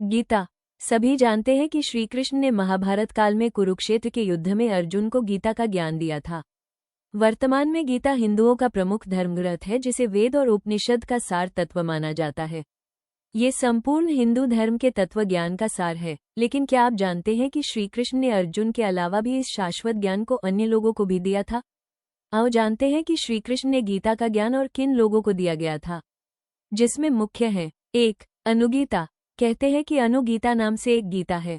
गीता। सभी जानते हैं कि श्री कृष्ण ने महाभारत काल में कुरुक्षेत्र के युद्ध में अर्जुन को गीता का ज्ञान दिया था। वर्तमान में गीता हिंदुओं का प्रमुख धर्मग्रंथ है, जिसे वेद और उपनिषद का सार तत्व माना जाता है। ये संपूर्ण हिंदू धर्म के तत्व ज्ञान का सार है। लेकिन क्या आप जानते हैं कि श्री कृष्ण ने अर्जुन के अलावा भी इस शाश्वत ज्ञान को अन्य लोगों को भी दिया था? आओ जानते हैं कि श्री कृष्ण ने गीता का ज्ञान और किन लोगों को दिया गया था, जिसमें मुख्य है। 1. अनुगीता। कहते हैं कि अनु गीता नाम से एक गीता है।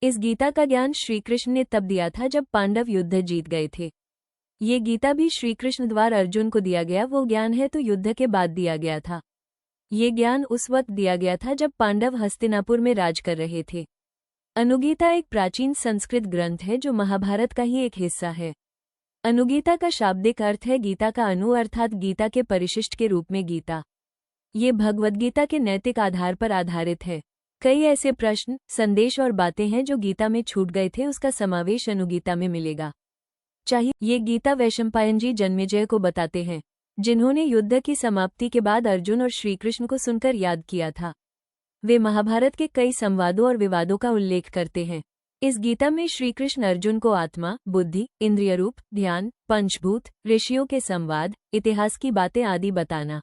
इस गीता का ज्ञान श्री कृष्ण ने तब दिया था जब पांडव युद्ध जीत गए थे। ये गीता भी श्री कृष्ण द्वारा अर्जुन को दिया गया वो ज्ञान है तो युद्ध के बाद दिया गया था। ये ज्ञान उस वक्त दिया गया था जब पांडव हस्तिनापुर में राज कर रहे थे। अनुगीता एक प्राचीन संस्कृत ग्रंथ है जो महाभारत का ही एक हिस्सा है। अनुगीता का शाब्दिक अर्थ है गीता का अनु अर्थात गीता के परिशिष्ट के रूप में गीता। ये भगवद्गीता के नैतिक आधार पर आधारित है। कई ऐसे प्रश्न, संदेश और बातें हैं जो गीता में छूट गए थे, उसका समावेश अनुगीता में मिलेगा। चाहिए ये गीता वैशंपायन जी जन्मेजय को बताते हैं, जिन्होंने युद्ध की समाप्ति के बाद अर्जुन और श्रीकृष्ण को सुनकर याद किया था। वे महाभारत के कई संवादों और विवादों का उल्लेख करते हैं। इस गीता में श्रीकृष्ण अर्जुन को आत्मा, बुद्धि, इंद्रिय रूप, ध्यान, पंचभूत, ऋषियों के संवाद, इतिहास की बातें आदि बताना।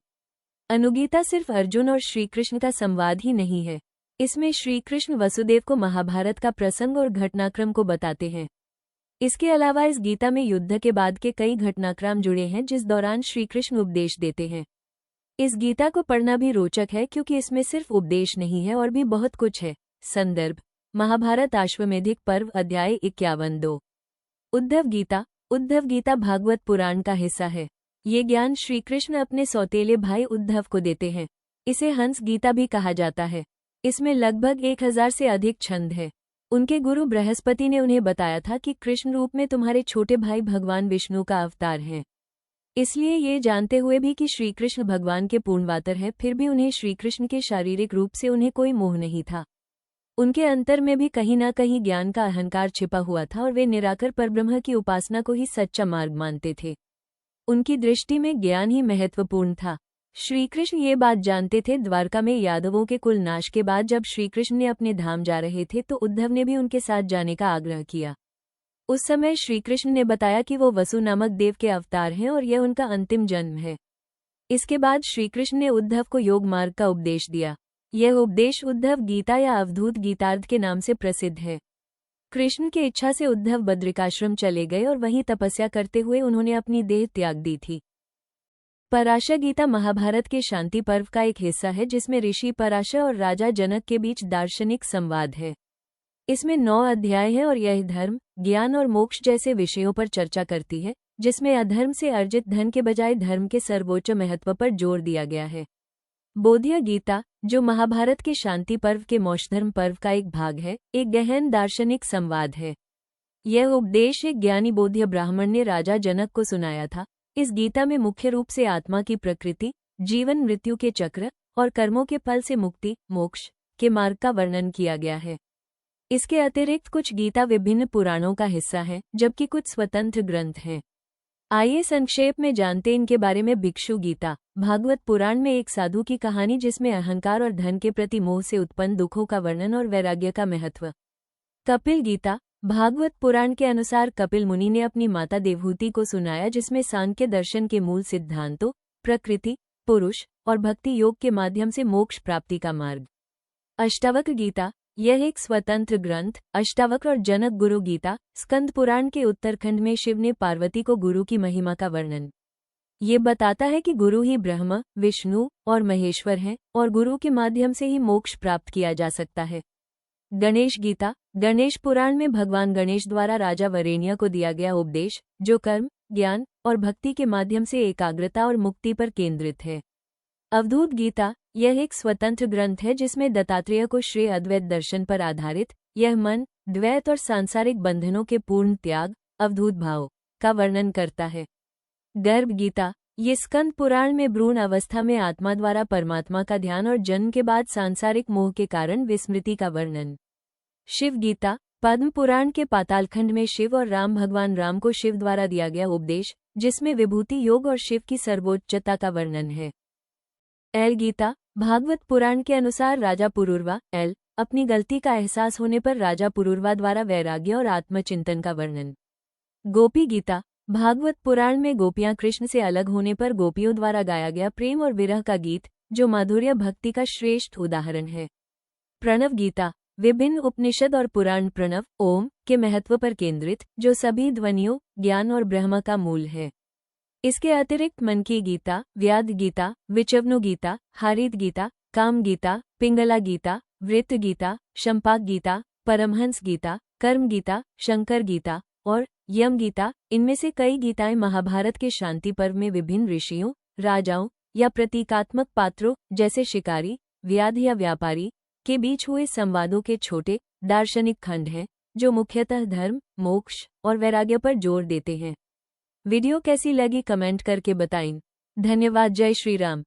अनुगीता सिर्फ अर्जुन और श्रीकृष्ण का संवाद ही नहीं है, इसमें श्रीकृष्ण वसुदेव को महाभारत का प्रसंग और घटनाक्रम को बताते हैं। इसके अलावा इस गीता में युद्ध के बाद के कई घटनाक्रम जुड़े हैं जिस दौरान श्रीकृष्ण उपदेश देते हैं। इस गीता को पढ़ना भी रोचक है क्योंकि इसमें सिर्फ उपदेश नहीं है और भी बहुत कुछ है। संदर्भ: महाभारत अश्वमेधिक पर्व अध्याय 51-2। उद्धव गीता। उद्धव गीता भागवत पुराण का हिस्सा है। ये ज्ञान श्रीकृष्ण अपने सौतेले भाई उद्धव को देते हैं। इसे हंस गीता भी कहा जाता है। इसमें लगभग 1000 से अधिक छंद है। उनके गुरु बृहस्पति ने उन्हें बताया था कि कृष्ण रूप में तुम्हारे छोटे भाई भगवान विष्णु का अवतार हैं। इसलिए ये जानते हुए भी कि श्रीकृष्ण भगवान के पूर्णवातर हैं, फिर भी उन्हें श्रीकृष्ण के शारीरिक रूप से उन्हें कोई मोह नहीं था। उनके अंतर में भी कहीं ना कहीं ज्ञान का अहंकार छिपा हुआ था और वे निराकर परब्रह्म की उपासना को ही सच्चा मार्ग मानते थे। उनकी दृष्टि में ज्ञान ही महत्वपूर्ण था। श्रीकृष्ण ये बात जानते थे। द्वारका में यादवों के कुल नाश के बाद जब श्रीकृष्ण ने अपने धाम जा रहे थे तो उद्धव ने भी उनके साथ जाने का आग्रह किया। उस समय श्रीकृष्ण ने बताया कि वो वसु नामक देव के अवतार हैं और यह उनका अंतिम जन्म है। इसके बाद श्रीकृष्ण ने उद्धव को योग मार्ग का उपदेश दिया। यह उपदेश उद्धव गीता या अवधूत गीतार्थ के नाम से प्रसिद्ध है। कृष्ण की इच्छा से उद्धव बद्रिकाश्रम चले गए और वहीं तपस्या करते हुए उन्होंने अपनी देह त्याग दी थी। पराशर गीता महाभारत के शांति पर्व का एक हिस्सा है जिसमें ऋषि पराशर और राजा जनक के बीच दार्शनिक संवाद है। इसमें 9 अध्याय हैं और यह धर्म, ज्ञान और मोक्ष जैसे विषयों पर चर्चा करती है, जिसमें अधर्म से अर्जित धन के बजाय धर्म के सर्वोच्च महत्व पर जोर दिया गया है। बोध्य गीता, जो महाभारत के शांति पर्व के मोक्षधर्म पर्व का एक भाग है, एक गहन दार्शनिक संवाद है। यह उपदेश एक ज्ञानी बोध्य ब्राह्मण ने राजा जनक को सुनाया था। इस गीता में मुख्य रूप से आत्मा की प्रकृति, जीवन मृत्यु के चक्र और कर्मों के फल से मुक्ति, मोक्ष के मार्ग का वर्णन किया गया है। इसके अतिरिक्त कुछ गीता विभिन्न पुराणों का हिस्सा है, जबकि कुछ स्वतंत्र ग्रंथ हैं। आइए संक्षेप में जानते इनके बारे में। भिक्षु गीता। भागवत पुराण में एक साधु की कहानी जिसमें अहंकार और धन के प्रति मोह से उत्पन्न दुखों का वर्णन और वैराग्य का महत्व। कपिल गीता। भागवत पुराण के अनुसार कपिल मुनि ने अपनी माता देवहूति को सुनाया, जिसमें सांख्य दर्शन के मूल सिद्धांतों, प्रकृति, पुरुष और भक्ति योग के माध्यम से मोक्ष प्राप्ति का मार्ग। अष्टावक्र गीता। यह एक स्वतंत्र ग्रंथ। अष्टावक्र और जनक गुरु गीता। स्कंद पुराण के उत्तरखंड में शिव ने पार्वती को गुरु की महिमा का वर्णन। ये बताता है कि गुरु ही ब्रह्म, विष्णु और महेश्वर हैं और गुरु के माध्यम से ही मोक्ष प्राप्त किया जा सकता है। गणेश गीता। गणेश पुराण में भगवान गणेश द्वारा राजा वरेण्य को दिया गया उपदेश, जो कर्म, ज्ञान और भक्ति के माध्यम से एकाग्रता और मुक्ति पर केंद्रित है। अवधूत गीता। यह एक स्वतंत्र ग्रंथ है जिसमें दत्तात्रेय को श्रेय अद्वैत दर्शन पर आधारित, यह मन, द्वैत और सांसारिक बंधनों के पूर्ण त्याग, अवधूत भाव का वर्णन करता है। गर्भ गीता। ये स्कंद पुराण में भ्रूण अवस्था में आत्मा द्वारा परमात्मा का ध्यान और जन्म के बाद सांसारिक मोह के कारण विस्मृति का वर्णन। शिव गीता। पद्म पुराण के पातालखंड में शिव और राम भगवान राम को शिव द्वारा दिया गया उपदेश, जिसमें विभूति योग और शिव की सर्वोच्चता का वर्णन है। एल गीता। भागवत पुराण के अनुसार राजा पुरूरवा एल अपनी गलती का एहसास होने पर राजा पुरूरवा द्वारा वैराग्य और आत्मचिंतन का वर्णन। गोपी गीता। भागवत पुराण में गोपियां कृष्ण से अलग होने पर गोपियों द्वारा गाया गया प्रेम और विरह का गीत, जो माधुर्य भक्ति का श्रेष्ठ उदाहरण है। प्रणव गीता। विभिन्न उपनिषद और पुराण प्रणव ओम के महत्व पर केंद्रित, जो सभी ध्वनियों, ज्ञान और ब्रह्म का मूल है। इसके अतिरिक्त मन की गीता, व्याद गीता, विचवनु गीता, हारित गीता, काम गीता, पिंगला गीता, वृत्त गीता, शंपाक गीता, परमहंस गीता, कर्म गीता, शंकर गीता और यम गीता, इनमें से कई गीताएं महाभारत के शांति पर्व में विभिन्न ऋषियों, राजाओं या प्रतीकात्मक पात्रों जैसे शिकारी, व्याध या व्यापारी के बीच हुए संवादों के छोटे दार्शनिक खंड हैं, जो मुख्यतः धर्म, मोक्ष और वैराग्य पर जोर देते हैं। वीडियो कैसी लगी कमेंट करके बताएं। धन्यवाद। जय श्री राम।